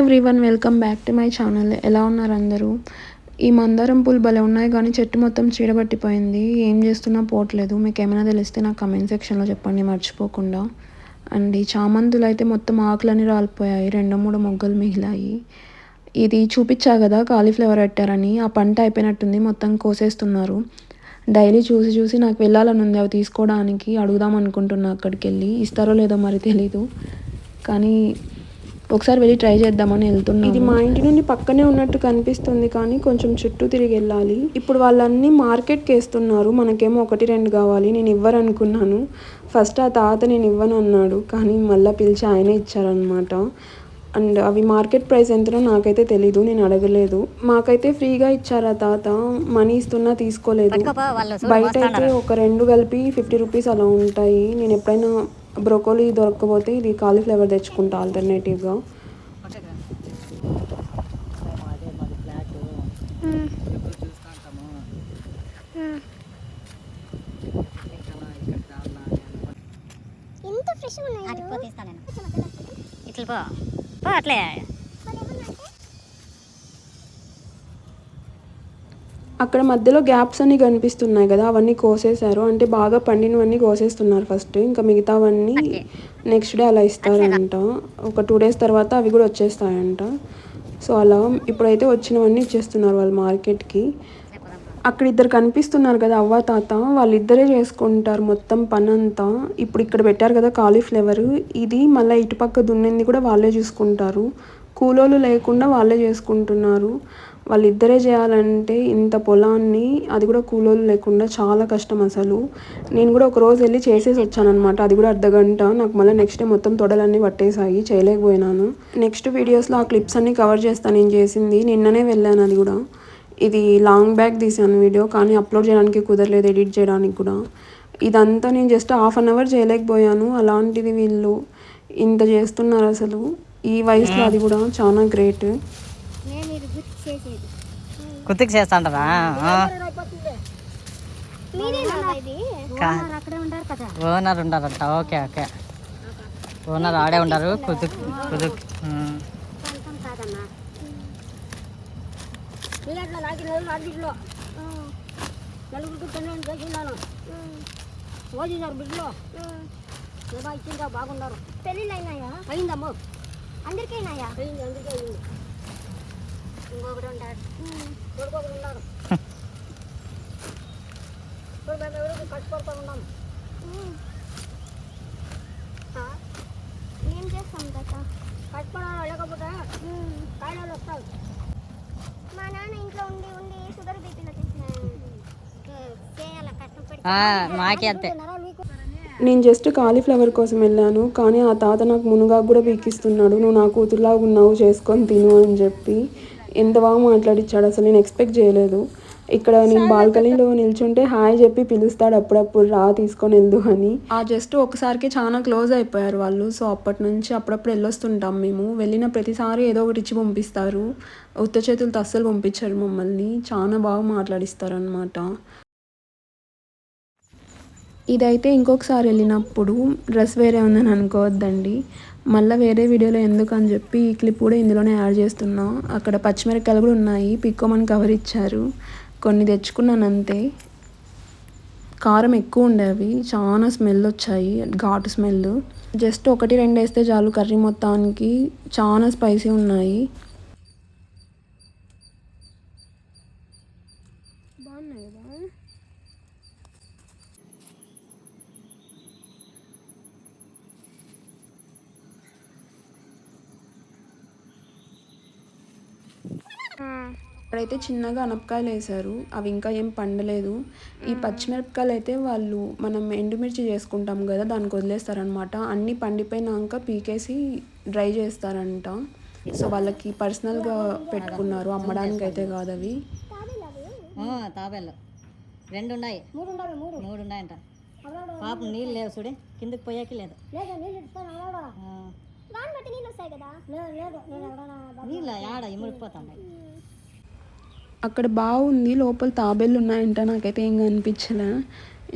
Everyone, welcome back to my channel. ఎలా ఉన్నారు అందరూ? ఈ మందారం పూలు భలే ఉన్నాయి, కానీ చెట్టు మొత్తం చీడబట్టిపోయింది. ఏం చేస్తున్నా పోవట్లేదు. మీకు ఏమైనా తెలిస్తే నాకు కమెంట్ సెక్షన్లో చెప్పండి మర్చిపోకుండా. అండ్ ఈ చామంతులు అయితే మొత్తం ఆకులన్నీ రాలిపోయాయి, 2-3 మొగ్గలు మిగిలాయి. ఇది చూపించా కదా కాలీఫ్లవర్ పెట్టారని, ఆ పంట అయిపోయినట్టుంది, మొత్తం కోసేస్తున్నారు. డైలీ చూసి చూసి నాకు వెళ్ళాలని ఉంది అవి తీసుకోవడానికి. అడుగుదాం అనుకుంటున్నా, అక్కడికి వెళ్ళి ఇస్తారో లేదో మరి తెలీదు, కానీ ఒకసారి వెళ్ళి ట్రై చేద్దామని వెళ్తున్నాను. ఇది మా ఇంటి నుండి పక్కనే ఉన్నట్టు కనిపిస్తుంది, కానీ కొంచెం చుట్టూ తిరిగి వెళ్ళాలి. ఇప్పుడు వాళ్ళన్నీ మార్కెట్కి వేస్తున్నారు, మనకేమో 1-2 కావాలి. నేను ఇవ్వరనుకున్నాను. ఫస్ట్ ఆ తాత నేను ఇవ్వను అన్నాడు, కానీ మళ్ళీ పిలిచి ఆయనే ఇచ్చారనమాట. అండ్ అవి మార్కెట్ ప్రైస్ ఎంతనో నాకైతే తెలీదు, నేను అడగలేదు. మాకైతే ఫ్రీగా ఇచ్చారు ఆ తాత, మనీ ఇస్తున్నా తీసుకోలేదు. బయట అయితే ఒక 2 కలిపి 50 రూపీస్ అలా ఉంటాయి. నేను ఎప్పుడైనా బ్రోకోలీ దొరకకపోతే ఇది కాలీఫ్లవర్ తెచ్చుకుంటా ఆల్టర్నేటివ్గా. అక్కడ మధ్యలో గ్యాప్స్ అన్నీ కనిపిస్తున్నాయి కదా, అవన్నీ కోసేశారు. అంటే బాగా పండినవన్నీ కోసేస్తున్నారు ఫస్ట్, ఇంకా మిగతావన్నీ నెక్స్ట్ డే అలా ఇస్తారంట. ఒక 2 డేస్ తర్వాత అవి కూడా వచ్చేస్తాయంట. సో అలా ఇప్పుడైతే వచ్చినవన్నీ ఇచ్చేస్తున్నారు వాళ్ళు మార్కెట్కి. అక్కడ ఇద్దరు కనిపిస్తున్నారు కదా, అవ్వ తాత, వాళ్ళిద్దరే చేసుకుంటారు మొత్తం పని అంతా. ఇప్పుడు ఇక్కడ పెట్టారు కదా కాలీఫ్లవర్, ఇది మళ్ళీ ఇటుపక్క దున్నింది కూడా వాళ్ళే చూసుకుంటారు. కూలోళ్ళు లేకుండా వాళ్ళే చేసుకుంటున్నారు. వాళ్ళిద్దరే చేయాలంటే ఇంత పొలాన్ని, అది కూడా కూలోళ్ళు లేకుండా, చాలా కష్టం అసలు. నేను కూడా ఒక రోజు వెళ్ళి చేసేసి వచ్చానమాట, అది కూడా అర్ధగంట. నాకు మళ్ళీ నెక్స్ట్ డే మొత్తం తొడలన్నీ పట్టేసాయి, చేయలేకపోయినాను. నెక్స్ట్ వీడియోస్లో ఆ క్లిప్స్ అన్నీ కవర్ చేస్తాను నేను చేసింది. నిన్ననే వెళ్ళాను అది కూడా. ఇది లాంగ్ బ్యాక్ తీసాను వీడియో, కానీ అప్లోడ్ చేయడానికి కుదరలేదు, ఎడిట్ చేయడానికి కూడా. ఇదంతా నేను జస్ట్ 1/2 అవర్ చేయలేకపోయాను, అలాంటిది వీళ్ళు ఇంత చేస్తున్నారు అసలు. ఈ వయసులో అది కూడా చాలా గ్రేట్. కుత్తికి చేస్తాంటారా? ఓనర్ ఉండారంట. ఓకే ఓకే, ఓనర్ ఆడే ఉండరు. కుతుక్ కుతుక్ బాగున్నారు. పెళ్ళిళ్ళు అయినాయా? అయిందమ్మా, అందరికైనాయా? ఇంకొకటి ఉంటాడు, కొడుకొకరు ఉన్నారు. కష్టపడుతూ ఉన్నాం. ఏం చేస్తాం కదా, కష్టపడాలి, లేకపోతే కాయలు వస్తాయి. మా నాన్న ఇంట్లో ఉండి ఉండి షుగర్ బీపీలో చేయాలి, కష్టపడి. మాకే అంతే. నేను జస్ట్ కాలీఫ్లవర్ కోసం వెళ్ళాను, కానీ ఆ తాత నాకు మునుగా కూడా పీకిస్తున్నాడు. నువ్వు నా కూతురులాగా ఉన్నావు, చేసుకొని తిను అని చెప్పి ఎంత బాగా మాట్లాడిచ్చాడు అసలు. నేను ఎక్స్పెక్ట్ చేయలేదు. ఇక్కడ నేను బాల్కనీలో నిల్చుంటే హాయ్ చెప్పి పిలుస్తాడు అప్పుడప్పుడు, రా తీసుకొని వెళ్దు అని. ఆ జస్ట్ ఒకసారికి చాలా క్లోజ్ అయిపోయారు వాళ్ళు. సో అప్పటి నుంచి అప్పుడప్పుడు వెళ్ళొస్తుంటాం మేము. వెళ్ళిన ప్రతిసారి ఏదో ఒకటి ఇచ్చి పంపిస్తారు, ఉత్త చేతులతో అస్సలు పంపించారు మమ్మల్ని. చాలా బాగా మాట్లాడిస్తారు అనమాట. ఇదైతే ఇంకొకసారి వెళ్ళినప్పుడు, డ్రెస్ వేరే ఉందని అనుకోవద్దండి. మళ్ళీ వేరే వీడియోలో ఎందుకు అని చెప్పి ఈ క్లిప్ కూడా ఇందులోనే యాడ్ చేస్తున్నా. అక్కడ పచ్చిమిరపకాయలు కూడా ఉన్నాయి, పిక్కోమని కవర్ ఇచ్చారు. కొన్ని తెచ్చుకున్నాను అంతే. కారం ఎక్కువ ఉండేవి, చాలా స్మెల్ వచ్చాయి, ఘాటు స్మెల్. జస్ట్ 1-2 వేస్తే చాలు కర్రీ మొత్తానికి. చాలా స్పైసీ ఉన్నాయి. బాగున్నాయి కదా. అక్కడైతే చిన్నగా అనపకాయలు వేశారు, అవి ఇంకా ఏం పండలేదు. ఈ పచ్చిమిరపకాయలు అయితే వాళ్ళు మనం ఎండుమిర్చి చేసుకుంటాం కదా, దానికి వదిలేస్తారనమాట. అన్నీ పండిపోయినాక పీకేసి డ్రై చేస్తారంట. సో వాళ్ళకి పర్సనల్గా పెట్టుకున్నారు, అమ్మడానికి అయితే కాదు అవి. తాబేళ్ళు 2 ఉన్నాయి, 3 ఉన్నాయంట. పాపం నీళ్ళు లేవు చూడే, కిందకి పోయాకి లేదు. నీళ్ళు ఆడ ఇమిడిపోతున్నాయి. అక్కడ బాగుంది, లోపల తాబేళ్ళు ఉన్నాయంట. నాకైతే ఏం కనిపించలే.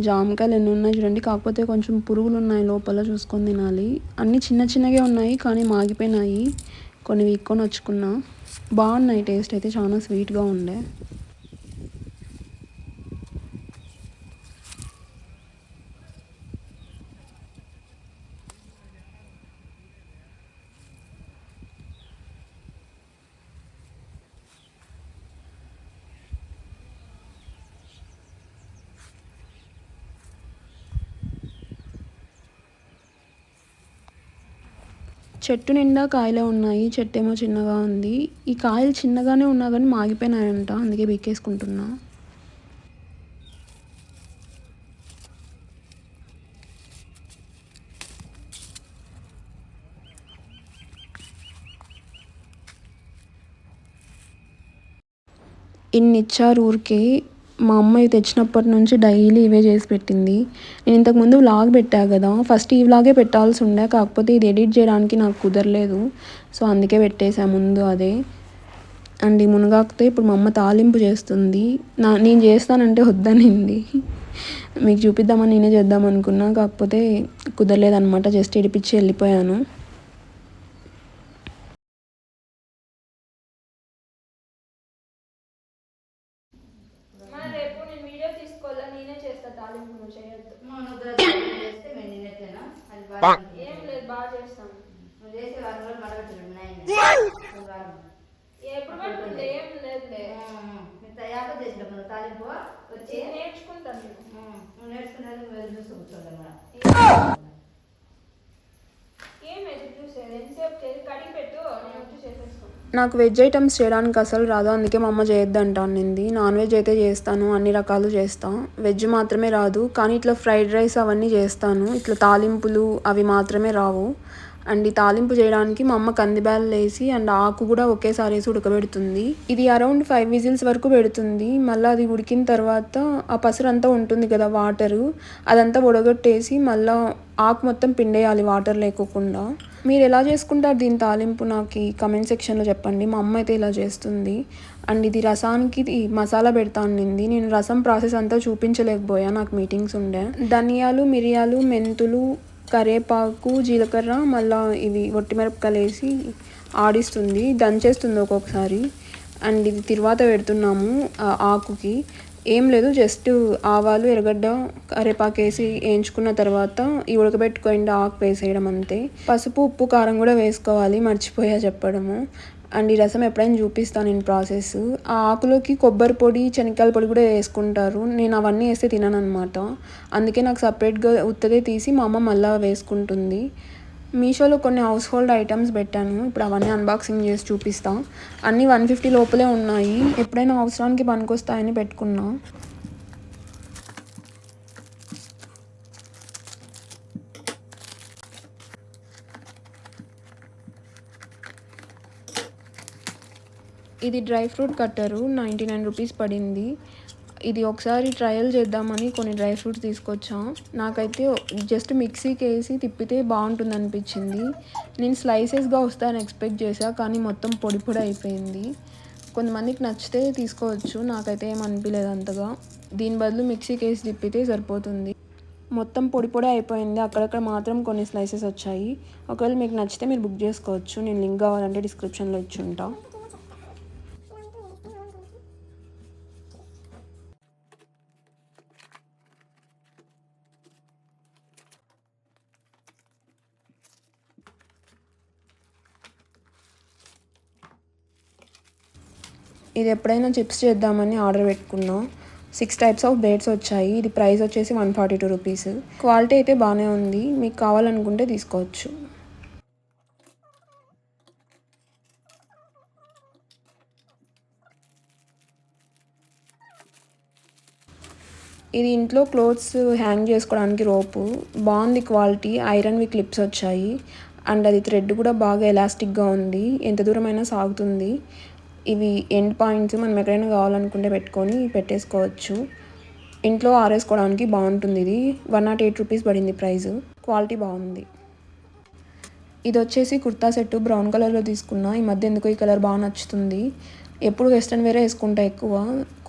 జామకాయలు ఎన్ని ఉన్నాయి చూడండి, కాకపోతే కొంచెం పురుగులు ఉన్నాయి లోపల, చూసుకొని తినాలి. అన్నీ చిన్న చిన్నగా ఉన్నాయి కానీ మాగిపోయినాయి. కొన్ని వీక్కొని వచ్చుకున్నా. బాగున్నాయి, టేస్ట్ అయితే చాలా స్వీట్గా ఉండే. చెట్టు నిండా కాయలే ఉన్నాయి, చెట్టు ఏమో చిన్నగా ఉంది. ఈ కాయలు చిన్నగానే ఉన్నా కానీ మాగిపోయినాయంట, అందుకే బీకేసుకుంటున్నా. ఇన్ని ఇచ్చారు ఊరికే. మా అమ్మ ఇవి తెచ్చినప్పటి నుంచి డైలీ ఇవే చేసి పెట్టింది. నేను ఇంతకుముందు వ్లాగ్ పెట్టా కదా, ఫస్ట్ ఈ వ్లాగే పెట్టాల్సి ఉండే, కాకపోతే ఇది ఎడిట్ చేయడానికి నాకు కుదరలేదు. సో అందుకే పెట్టేసా ముందు అదే. అండ్ ఈ మునగాకుతో ఇప్పుడు మా అమ్మ తాలింపు చేస్తుంది. నేను చేస్తానంటే వద్దనింది. మీకు చూపిద్దామని నేనే చేద్దాం అనుకున్నా, కాకపోతే కుదరలేదనమాట. జస్ట్ ఇడిపించి వెళ్ళిపోయాను. నాకు వెజ్ ఐటమ్స్ చేయడానికి అసలు రాదు, అందుకే మా అమ్మ చేయొద్దంట అనింది. నాన్ వెజ్ అయితే చేస్తాను, అన్ని రకాలు చేస్తాను. వెజ్ మాత్రమే రాదు, కానీ ఇట్లా ఫ్రైడ్ రైస్ అవన్నీ చేస్తాను. ఇట్లా తాలింపులు అవి మాత్రమే రావు. అండ్ ఈ తాలింపు చేయడానికి మా అమ్మ కందిబ్యాలు వేసి అండ్ ఆకు కూడా ఒకేసారి వేసి ఉడకబెడుతుంది. ఇది అరౌండ్ 5 విజిల్స్ వరకు పెడుతుంది. మళ్ళీ అది ఉడికిన తర్వాత ఆ పసరంతా ఉంటుంది కదా, వాటరు అదంతా ఉడగొట్టేసి మళ్ళీ ఆకు మొత్తం పిండేయాలి వాటర్ లేకోకుండా. మీరు ఎలా చేసుకుంటారు దీని తాలింపు నాకు కమెంట్ సెక్షన్లో చెప్పండి. మా అమ్మ అయితే ఇలా చేస్తుంది. అండ్ ఇది రసానికి మసాలా పెడతా అనింది. నేను రసం ప్రాసెస్ అంతా చూపించలేకపోయా, నాకు మీటింగ్స్ ఉండే. ధనియాలు, మిరియాలు, మెంతులు, కరివేపాకు, జీలకర్ర, మళ్ళీ ఇవి ఒట్టిమిరపకాయలు వేసి ఆడిస్తుంది, దంచేస్తుంది ఒక్కొక్కసారి. అండ్ ఇది తిరువాత పెడుతున్నాము ఆకుకి. ఏం లేదు, జస్ట్ ఆవాలు, ఎర్రగడ్డ, కరివేపాకు వేసి వేయించుకున్న తర్వాత ఈ ఉడకబెట్టుకోండి ఆకు వేసేయడం అంతే. పసుపు, ఉప్పు, కారం కూడా వేసుకోవాలి, మర్చిపోయా చెప్పడము. అండ్ ఈ రసం ఎప్పుడైనా చూపిస్తాను నేను ప్రాసెస్. ఆ ఆకులోకి కొబ్బరి పొడి, శనగకాయల పొడి కూడా వేసుకుంటారు. నేను అవన్నీ వేస్తే తినను అనమాట, అందుకే నాకు సపరేట్గా ఉత్తదే తీసి మా అమ్మ మళ్ళీ వేసుకుంటుంది. మీషోలో కొన్ని హౌస్ హోల్డ్ ఐటమ్స్ పెట్టాను, ఇప్పుడు అవన్నీ అన్బాక్సింగ్ చేసి చూపిస్తాను. అన్నీ 150 లోపలే ఉన్నాయి, ఎప్పుడైనా అవసరానికి పనికొస్తాయని పెట్టుకున్నా. ఇది డ్రై ఫ్రూట్ కట్టరు, 99 రూపీస్ పడింది. ఇది ఒకసారి ట్రయల్ చేద్దామని కొన్ని డ్రై ఫ్రూట్స్ తీసుకొచ్చా. నాకైతే జస్ట్ మిక్సీకి వేసి తిప్పితే బాగుంటుంది అనిపించింది. నేను స్లైసెస్గా వస్తాయని ఎక్స్పెక్ట్ చేశా, కానీ మొత్తం పొడి పొడి అయిపోయింది. కొంతమందికి నచ్చితే తీసుకోవచ్చు, నాకైతే ఏం అనిపించలేదు అంతగా. దీని బదులు మిక్సీకి వేసి తిప్పితే సరిపోతుంది. మొత్తం పొడి పొడి అయిపోయింది, అక్కడక్కడ మాత్రం కొన్ని స్లైసెస్ వచ్చాయి. ఒకవేళ మీకు నచ్చితే మీరు బుక్ చేసుకోవచ్చు, నేను లింక్ కావాలంటే డిస్క్రిప్షన్లో ఇచ్చి ఉంటా. ఇది ఎప్పుడైనా చిప్స్ చేద్దామని ఆర్డర్ పెట్టుకున్నా. 6 టైప్స్ ఆఫ్ బ్రెడ్స్ వచ్చాయి. ఇది ప్రైస్ వచ్చేసి 142 రూపీస్. క్వాలిటీ అయితే బాగానే ఉంది, మీకు కావాలనుకుంటే తీసుకోవచ్చు. ఇది ఇంట్లో క్లోత్స్ హ్యాంగ్ చేసుకోవడానికి రోపు, బాగుంది క్వాలిటీ. ఐరన్వి క్లిప్స్ వచ్చాయి అండ్ అది థ్రెడ్ కూడా బాగా ఎలాస్టిక్గా ఉంది, ఎంత దూరమైనా సాగుతుంది. ఇవి ఎండ్ పాయింట్స్, మనం ఎక్కడైనా కావాలనుకుంటే పెట్టుకొని పెట్టేసుకోవచ్చు. ఇంట్లో ఆరేసుకోవడానికి బాగుంటుంది. ఇది 108 రూపీస్ పడింది ప్రైస్, క్వాలిటీ బాగుంది. ఇది వచ్చేసి కుర్తా సెట్, బ్రౌన్ కలర్లో తీసుకున్నా. ఈ మధ్య ఎందుకో ఈ కలర్ బాగా నచ్చుతుంది. ఎప్పుడు వెస్ట్రన్ వేరే వేసుకుంటా ఎక్కువ,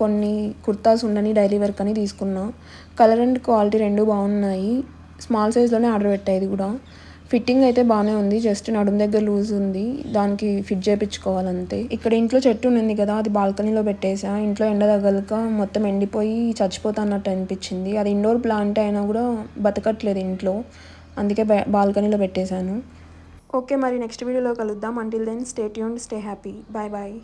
కొన్ని కుర్తాస్ ఉండని డైలీ వర్క్ అని తీసుకున్నా. కలర్ అండ్ క్వాలిటీ రెండు బాగున్నాయి. స్మాల్ సైజ్లోనే ఆర్డర్ పెట్టా ఇది కూడా. ఫిట్టింగ్ అయితే బాగానే ఉంది, జస్ట్ నడుము దగ్గర లూజ్ ఉంది, దానికి ఫిట్ చేయించుకోవాలంతే. ఇక్కడ ఇంట్లో చెట్టు ఉంది కదా, అది బాల్కనీలో పెట్టేసా. ఇంట్లో ఎండ తగలక మొత్తం ఎండిపోయి చచ్చిపోతా అన్నట్టు అనిపించింది. అది ఇండోర్ ప్లాంట్ అయినా కూడా బతకట్లేదు ఇంట్లో, అందుకే బాల్కనీలో పెట్టేశాను. ఓకే, మరి నెక్స్ట్ వీడియోలో కలుద్దాం. Until then stay tuned, stay happy, bye bye.